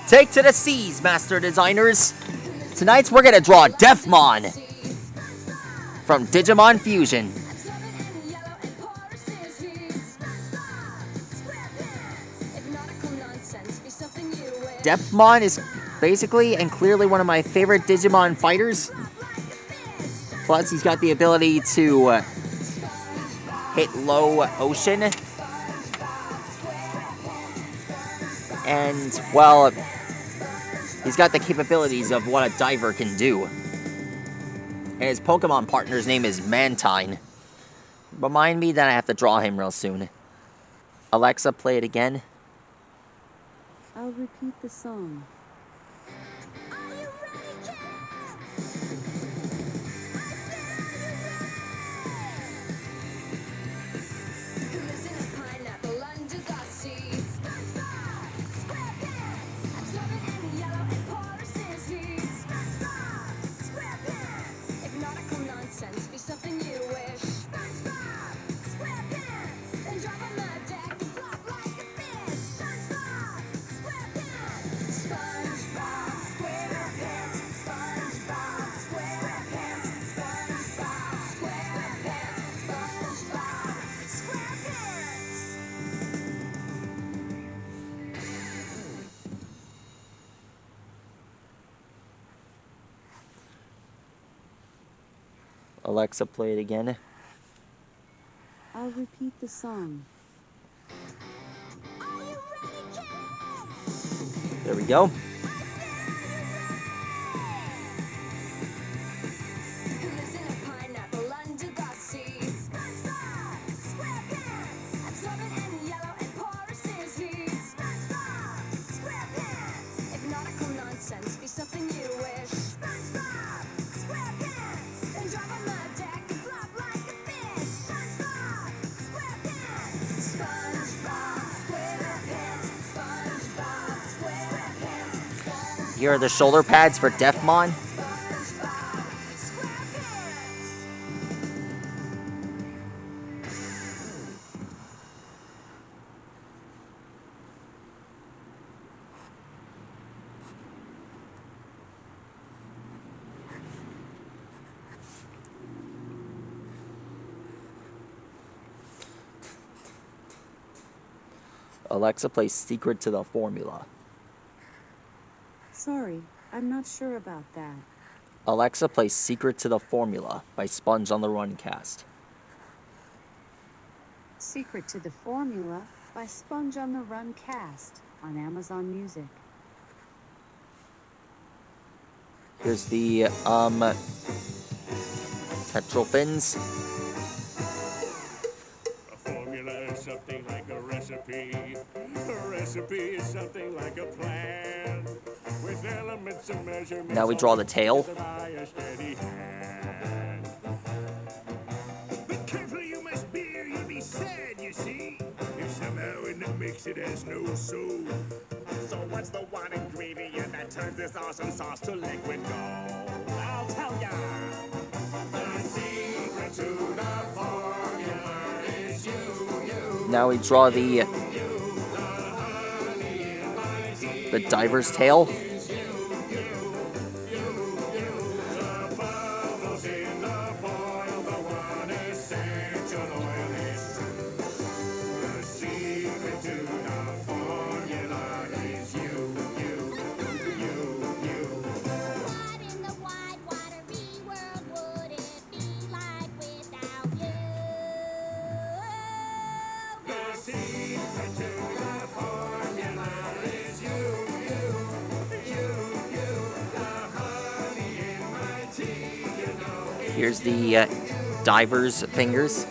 Take to the seas, master designers. Tonight we're gonna draw Depthmon from Digimon Fusion. Depthmon is basically and clearly one of my favorite Digimon fighters. Plus, he's got the ability to hit low ocean. And, well, he's got the capabilities of what a diver can do. And his Pokemon partner's name is Mantine. Remind me that I have to draw him real soon. Alexa, play it again. I'll repeat the song. Alexa, play it again. I'll repeat the song. There we go. Here are the shoulder pads for Depthmon. Alexa, play Secret to the Formula. Sorry, I'm not sure about that. Alexa, play Secret to the Formula by Sponge on the Run cast. Secret to the Formula by Sponge on the Run cast on Amazon Music. Here's the petrol fins. A formula is something like a recipe. A recipe is something like a plan. With elements and measurements. Now we draw the tail. By a steady hand. Be careful, you must be, or you'll be sad, you see. If somehow in the mix it has no soul. So what's the one ingredient that turns this awesome sauce to liquid gold? I'll tell ya. The secret to the formula is you. Now we draw the diver's tail. Here's the diver's fingers.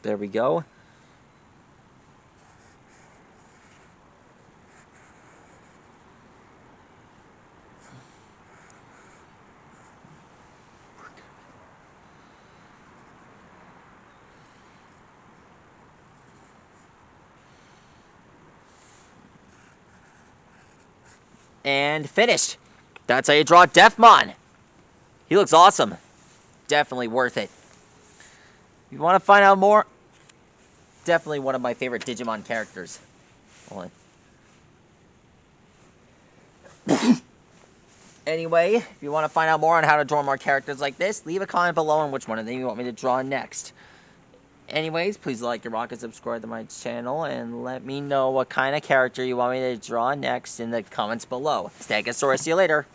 There we go. And finished. That's how you draw depthmon. He looks awesome. Definitely worth it. If you want to find out more, definitely one of my favorite Digimon characters. Hold on. Anyway, if you want to find out more on how to draw more characters like this, leave a comment below on which one of them you want me to draw next. Anyways, please like and rock and subscribe to my channel, and let me know what kind of character you want me to draw next in the comments below. Stegosaurus, see you later.